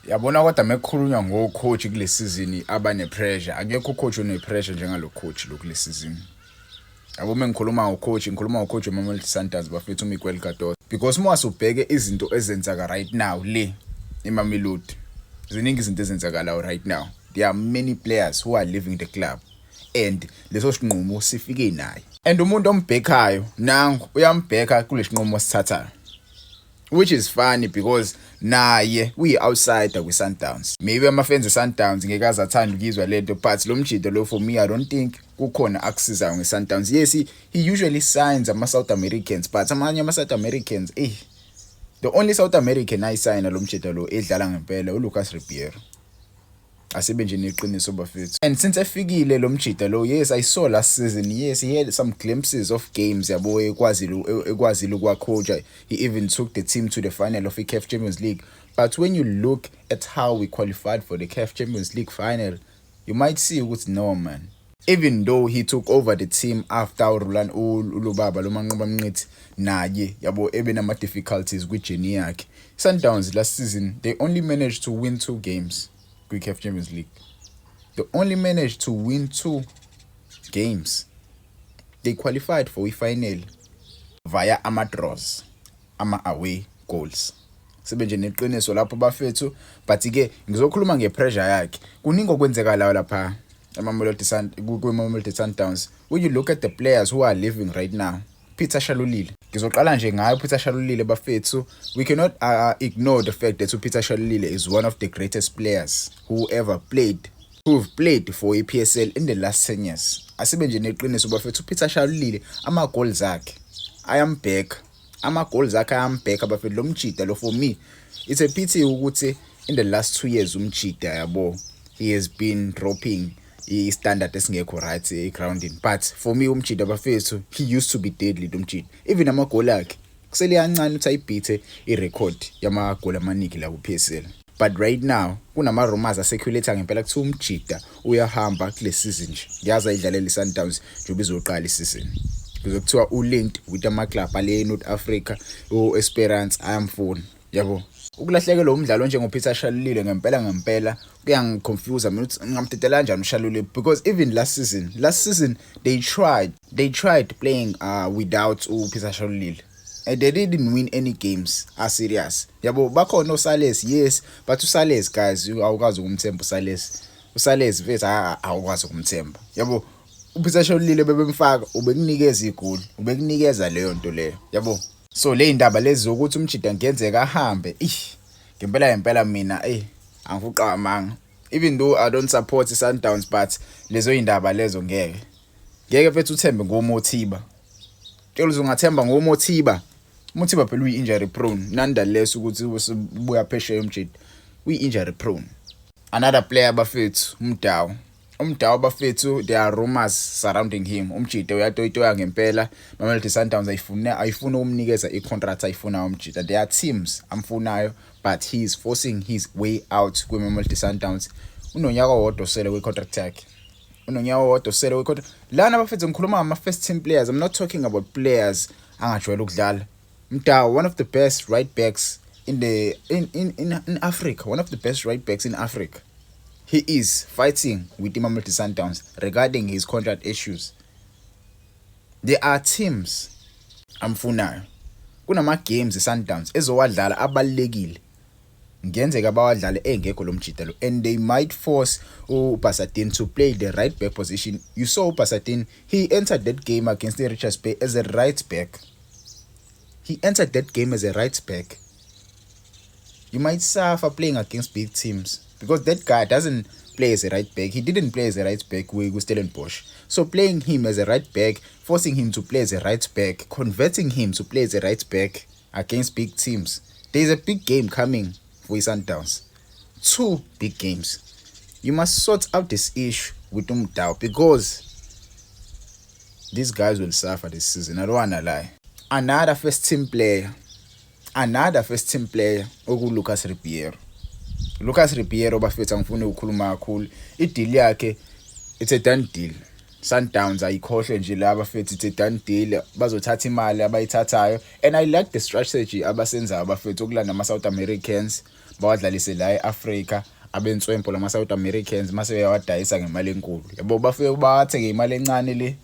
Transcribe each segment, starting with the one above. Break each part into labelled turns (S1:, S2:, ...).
S1: Yabona kodwa mekukhulunywa ngocoach kule season abane pressure akekho ucoach one pressure njengalo coach lo kule season. Yabo mengikhuluma ngocoach weMamelodi Sundowns bafethu uMiguel Gadosa because mwase ubheke izinto ezenzaka right now le eMamelodi. Ziningi izinto ezenzakalayo right now. There are many players who are leaving the club and leso sinqumo sifike naye. And umuntu ombhekayo nangu uyambheka kule sinqumo sithathayo. Which is funny because naye outsider with Sundowns. Maybe ama-fans Sundowns ngeke azathanda ukuzwa lento but lo mjito lo for me I don't think kukhona akusizayo ngeSundowns. Yes, he usually signs ama-South Americans but amanye ama-South Americans the only South American ayisayina lo mjito lo edlala ngempela uLucas Ribeiro. Asibe nje neqiniso bafethu. And since efikile lo mjita lo, yes, I saw last season, yes, he had some glimpses of games yabo ekwazile ukwacoacha. He even took the team to the final of the CAF Champions League. But when you look at how we qualified for the CAF Champions League final, you might see ukuthi no man. Even though he took over the team after Roland Ulubaba lo Manqoba Mnqithi naye yabo ebenama difficulties with journey yakhe. Sundowns last season they only managed to win 2 games. CAF Champions League. They only managed to win 2 games. They qualified for a final via draws, away goals. Sebenje neqiniso lapho bafethu but ke ngizokhuluma ngepressure yakhe. Kuningi okwenzekala lapha eMamelodi Sundowns. When you look at the players who are living right now, Peter Shalulile. Ngizoqala nje ngayo Peter Shalulile bafethu. We cannot ignore the fact that Peter Shalulile is one of the greatest players who've played for EPSL in the last 10 years. Asibe nje neqiniso bafethu Peter Shalulile ama goals akhe ayambheka. Ama goals akhe ayambheka bafethu lo mjita lo for me. It's a pity ukuthi in the last 2 years umjita yabo he has been dropping standard esingekho right grounding, but for me umjida bafethu he used to be deadly umjida. Even amagoli akhe kusele yancane uthi ayibhithe irecord yamagoli amaningi la kuPSL. But right now kunama rumors acirculate ngempela kuthi umjida uyahamba kule season nje. Ngiyazi ayidlalela iSundowns njengoba izoqala iseason. Kuzokuthiwa ulinked with ama club ale North Africa Esperance ayamfuna yabo. Ukulahleke lo mdlalo njengoPeter Shalulile ngempela kuyangiconfuse mina ukuthi ngamtetela kanjani uShalulile because even last season they tried playing without uPeter Shalulile and they didn't win any games serious. Yabo bakhona uSales, yes, but uSales guys awukazi ukumthemba uSales mfethu awukwazi ukumthemba. Yabo uPeter Shalulile bebemfaka ubekunikeza igoli, ubekunikeza leyo nto leyo. Yabo so le indaba lezi zokuthi umjida ngenzeka ahambe ngempela mina angifuqa amanga. Even though I don't support iSundowns but lezo indaba lezo ngeke mfethu uthembe ngoMothiba. Tshela uzungathemba ngoMothiba. Umothiba phela uyi-injury prone nonetheless ukuthi ubuya phesheya umjida uyi-injury prone. Another player bafethu Umdawu bafethu there are rumors surrounding him. Umjida uyatoyitoya ngempela. Mamelodi Sundowns ayifuna umnikeza icontract ayifuna umjida. There are teams amfunayo but he is forcing his way out kweMamelodi Sundowns. Unonyaka owodwa sele wecontract yakhe. Lana bafethu ngikhuluma ngama first team players. I'm not talking about players angajwayele ukudlala. Umdawu one of the best right backs in Africa. One of the best right backs in Africa. He is fighting with Mamelodi Sundowns regarding his contract issues. There are teams amfunayo. Kunama games eSundowns ezowadlala abalekile. Ngenzeka bawadlale engekho lo mjita lo and they might force uBasadin to play the right back position. You saw Basadin, he entered that game against the Richards Bay as a right back. You might suffer playing against big teams because that guy doesn't play as a right back. He didn't play as a right back with Stellenbosch. So playing him as a right back, forcing him to play as a right back, converting him to play as a right back against big teams. There's a big game coming for Sundowns. 2 big games. You must sort out this issue with Umdawu because these guys will suffer this season. I don't wanna lie. Another first team player Lucas Ribeiro. Lucas Ribeiro bafethu ngifuna ukukhuluma kakhulu. Ideal yakhe it's a done deal. Sundowns ayikhohle nje la bafethu it's a done deal. Bazothatha imali abayithathayo and I like the strategy abasenzayo bafethu ukulanda ama South Americans. bawadlalise la eAfrica abenswempo lama South Americans mase beyawadayisa ngemali enkulu yabo bafike bawathenge imali encane le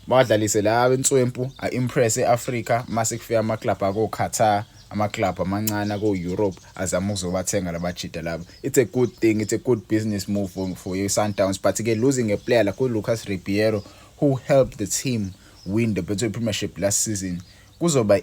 S1: bawadlalise la abenswempu impress eAfrica mase kufika ama club ako Qatar ama club amancane ko Europe azama ukuzobathenga labajida labo. It's a good thing, it's a good business move for you Sundowns, but again losing a player like Lucas Ribeiro who helped the team win the Betway Premiership last season kuzoba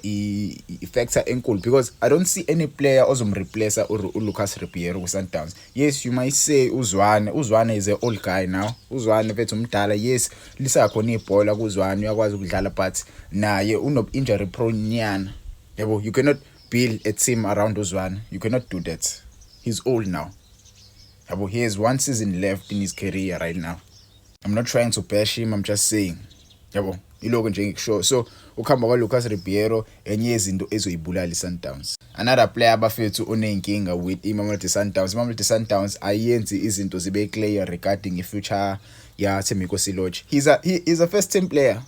S1: factor enkulu because I don't see any player ozomreplace Lucas Ribeiro ku Sundowns. Yes, you might say Uzwane is an old guy now. Uzwane mfethu umdala, yes lisakhona ibhola kuZwane uyakwazi ukudlala, but naye uno injury prone nyana. Yabo, you cannot build a team around Uzwane. You cannot do that. He's old now. Yabo, he has one season left in his career right now. I'm not trying to bash him, I'm just saying. Yabo, iloko nje ngikusho. So ukhamba kwa Lucas Ribeiro enye izinto ezoyibulala iSundowns. Another player abafethu onenkinga with iMamelodi Sundowns. iMamelodi Sundowns ayenzi izinto zibe clear regarding future ya Thembiko Silotje. He's a first team player.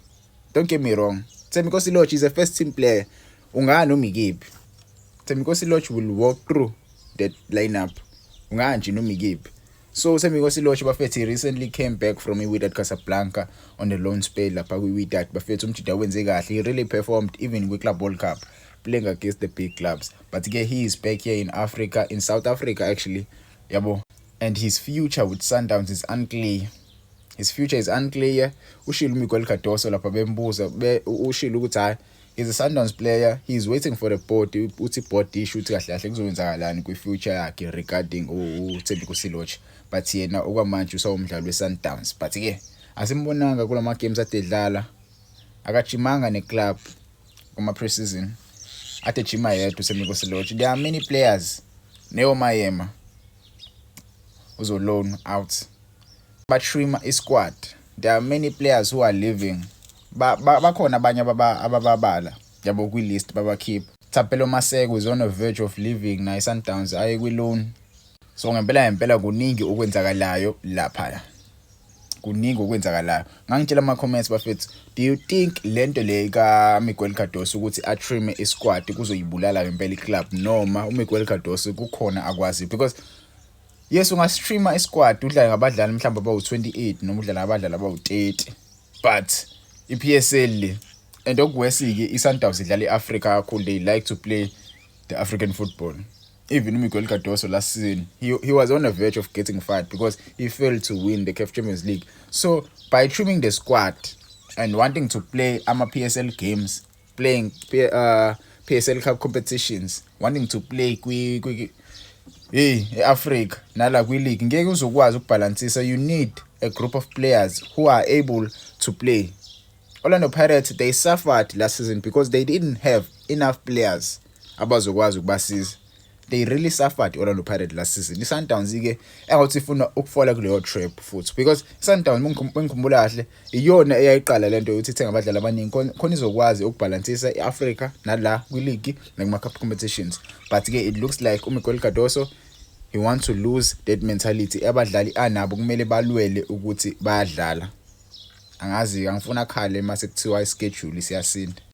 S1: Don't get me wrong. Thembiko Silotje is a first team player. Ungani umikiphi. Thembiko Silotje will walk through that lineup. Ungani umikiphi. So Thembiko Silotje bafethu recently came back from iWydad Casablanca on the loan spell lapha kwiWydad. Bafethu umjida wenze kahle. He really performed even with Club World Cup playing against the big clubs. But again, he is back here in Africa, in South Africa actually. Yabo. And his future with Sundowns is unclear. His future is unclear. Ushilo Miguel Cardoso lapha bembuza ushilo ukuthi hayi he's a Sundowns player. He's waiting for the board. Uthi board issue ukuthi kahle kahle kuzowenzakalani kwi future yakhe regarding uThembiko Silotje. But yena okwamanje usawumdlali weSundowns. But ke asimbonanga kulama games adedlala. Akajimanga neclub kuma preseason. Ate jima yedwa uThembiko Silotje. There are many players. Neo Mayema was on loan out. But trim is squad. There are many players who are leaving. Bakhona abanye abababala yabo kwi list baba keep. Thapelo Maseko is on the verge of leaving na iSundowns aye kwi loan. So ngempela kuningi okwenzakalayo lapha. Kuningi okwenzakalayo. Ngangitshela ama comments bafethu, do you think lento le ka Miguel Cardoso ukuthi atrim isquad kuzoyibulala ngempela iclub noma uMiguel Cardoso kukhona akwazi? Because yes ungastreama isquad udlala ngabadlali mhlawumbe abawu28 noma udlala abadlali abawu30, but iPSL and okuwesike iSundowns idlala eAfrica kakhulu. They like to play the African football. Even Miguel Cardoso last season, he was on the verge of getting fired because he failed to win the CAF Champions League. So by trimming the squad and wanting to play PSL games, playing PSL Cup competitions, wanting to play Africa nala kwi league, ngeke uzokwazi ukubalansisa. You need a group of players who are able to play. Orlando Pirates, they suffered last season because they didn't have enough players abazokwazi ukubasiza. They really suffered Orlando Pirates last season. iSundowns ke engathi ifuna ukufola kuleyo trap futhi because iSundowns ngikhumbula kahle iyona eyayiqala lento ukuthi ithenga abadlali abaningi khona izokwazi ukubalansisa eAfrica nala kwi league nakuma cup competitions. But ke it looks like uMiguel Cardoso, he wants to lose that mentality. Abadlali anabo kumele balwele ukuthi bayadlala. Angazi angifuna khale mase kuthiwa ischedule siyasinda.